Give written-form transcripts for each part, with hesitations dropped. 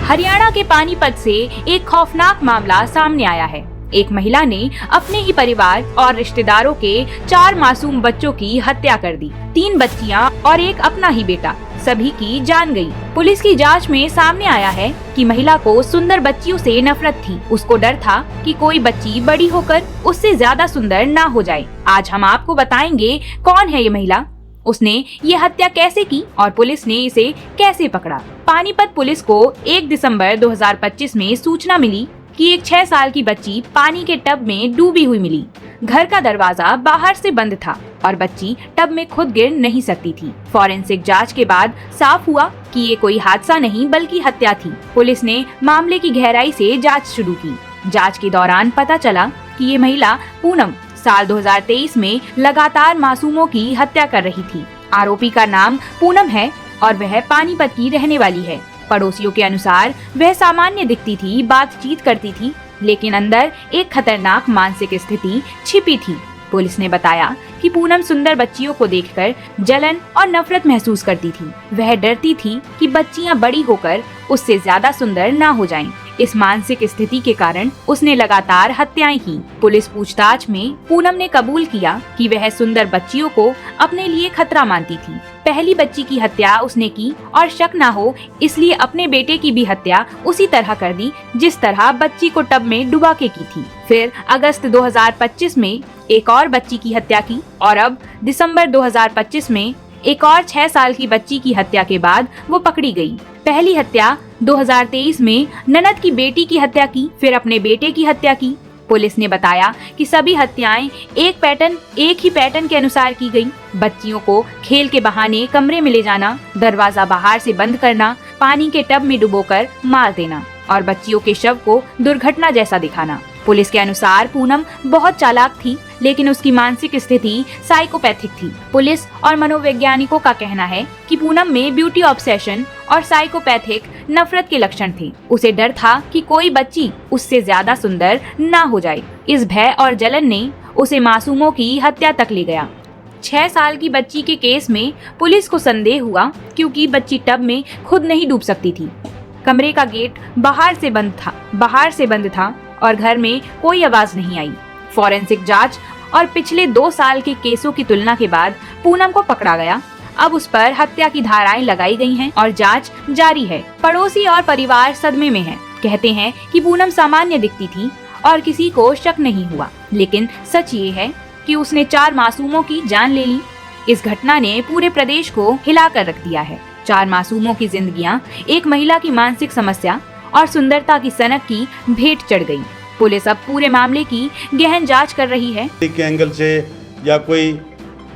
हरियाणा के पानीपत से एक खौफनाक मामला सामने आया है। एक महिला ने अपने ही परिवार और रिश्तेदारों के 4 मासूम बच्चों की हत्या कर दी। 3 बच्चियां और एक अपना ही बेटा, सभी की जान गई। पुलिस की जांच में सामने आया है कि महिला को सुंदर बच्चियों से नफरत थी। उसको डर था कि कोई बच्ची बड़ी होकर उससे ज्यादा सुंदर ना हो जाए। आज हम आपको बताएंगे कौन है ये महिला, उसने ये हत्या कैसे की और पुलिस ने इसे कैसे पकड़ा। पानीपत पुलिस को 1 दिसंबर 2025 में सूचना मिली कि एक 6 साल की बच्ची पानी के टब में डूबी हुई मिली। घर का दरवाजा बाहर से बंद था और बच्ची टब में खुद गिर नहीं सकती थी। फॉरेंसिक जांच के बाद साफ हुआ कि ये कोई हादसा नहीं बल्कि हत्या थी। पुलिस ने मामले की गहराई से जांच शुरू की। जांच के दौरान पता चला कि ये महिला पूनम साल 2023 में लगातार मासूमों की हत्या कर रही थी। आरोपी का नाम पूनम है और वह पानीपत की रहने वाली है। पड़ोसियों के अनुसार वह सामान्य दिखती थी, बातचीत करती थी, लेकिन अंदर एक खतरनाक मानसिक स्थिति छिपी थी। पुलिस ने बताया कि पूनम सुंदर बच्चियों को देखकर जलन और नफरत महसूस करती थी। वह डरती थी कि बच्चियां बड़ी होकर उससे ज्यादा सुंदर ना हो जाएं। इस मानसिक स्थिति के कारण उसने लगातार हत्याएं की। पुलिस पूछताछ में पूनम ने कबूल किया कि वह सुंदर बच्चियों को अपने लिए खतरा मानती थी। पहली बच्ची की हत्या उसने की और शक ना हो इसलिए अपने बेटे की भी हत्या उसी तरह कर दी जिस तरह बच्ची को टब में डुबा के की थी। फिर अगस्त 2025 में एक और बच्ची की हत्या की और अब दिसंबर 2025 में एक और 6 साल की बच्ची की हत्या के बाद वो पकड़ी गई। पहली हत्या 2023 में ननद की बेटी की हत्या की, फिर अपने बेटे की हत्या की। पुलिस ने बताया कि सभी हत्याएं एक ही पैटर्न के अनुसार की गई। बच्चियों को खेल के बहाने कमरे में ले जाना, दरवाजा बाहर से बंद करना, पानी के टब में डुबोकर मार देना और बच्चियों के शव को दुर्घटना जैसा दिखाना। पुलिस के अनुसार पूनम बहुत चालाक थी, लेकिन उसकी मानसिक स्थिति साइकोपैथिक थी। पुलिस और मनोवैज्ञानिकों का कहना है कि पूनम में ब्यूटी ऑब्सेशन और साइकोपैथिक नफरत के लक्षण थे। उसे डर था कि कोई बच्ची उससे ज्यादा सुंदर ना हो जाए। इस भय और जलन ने उसे मासूमों की हत्या तक ले गया। 6 साल की बच्ची के केस में पुलिस को संदेह हुआ क्योंकि बच्ची टब में खुद नहीं डूब सकती थी। कमरे का गेट बाहर से बंद था और घर में कोई आवाज नहीं आई। फॉरेंसिक जांच और पिछले 2 साल के केसों की तुलना के बाद पूनम को पकड़ा गया। अब उस पर हत्या की धाराएं लगाई गई हैं और जांच जारी है। पड़ोसी और परिवार सदमे में हैं। कहते हैं कि पूनम सामान्य दिखती थी और किसी को शक नहीं हुआ, लेकिन सच ये है कि उसने 4 मासूमों की जान ले ली। इस घटना ने पूरे प्रदेश को हिलाकर रख दिया है। 4 मासूमों की जिंदगियां एक महिला की मानसिक समस्या और सुंदरता की सनक की भेंट चढ़ गई। पुलिस अब पूरे मामले की गहन जांच कर रही है। के एंगल से या कोई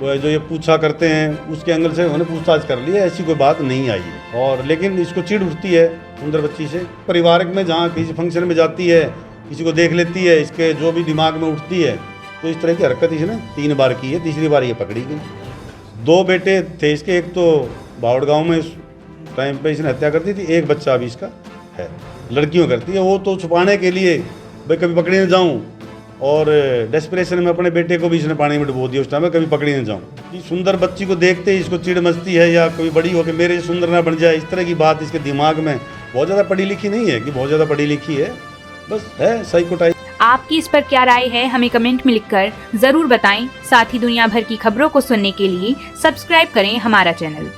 जो ये पूछा करते हैं उसके एंगल से उन्होंने पूछताछ कर ली है, ऐसी कोई बात नहीं आई है। और लेकिन इसको चिढ़ उठती है सुंदर बच्ची से। परिवारक में जहाँ किसी फंक्शन में जाती है, किसी को देख लेती है, इसके जो भी दिमाग में उठती है, तो इस तरह की हरकत इसने 3 बार की है। तीसरी बार ये पकड़ी गई। 2 बेटे थे इसके, एक तो बावड़ गाँव में टाइम पे इसने हत्या करती थी, एक बच्चा अभी इसका है, लड़कियों करती है। वो तो छुपाने के लिए भाई कभी पकड़ी न जाऊं और डेस्परेशन में अपने बेटे को भी इसने पानी में डुबो दिया उस टाइम में, कभी पकड़ी न जाऊं। कि सुंदर बच्ची को देखते ही इसको चिढ़ मचती है या कभी बड़ी हो के मेरे से सुंदर ना बन जाए, इस तरह की बात इसके दिमाग में। बहुत ज़्यादा पढ़ी लिखी नहीं है कि बहुत ज़्यादा पढ़ी लिखी है, बस है साइकोटाइप। आपकी इस पर क्या राय है हमें कमेंट में लिखकर जरूर बताएं। साथ ही दुनिया भर की खबरों को सुनने के लिए सब्सक्राइब करें हमारा चैनल।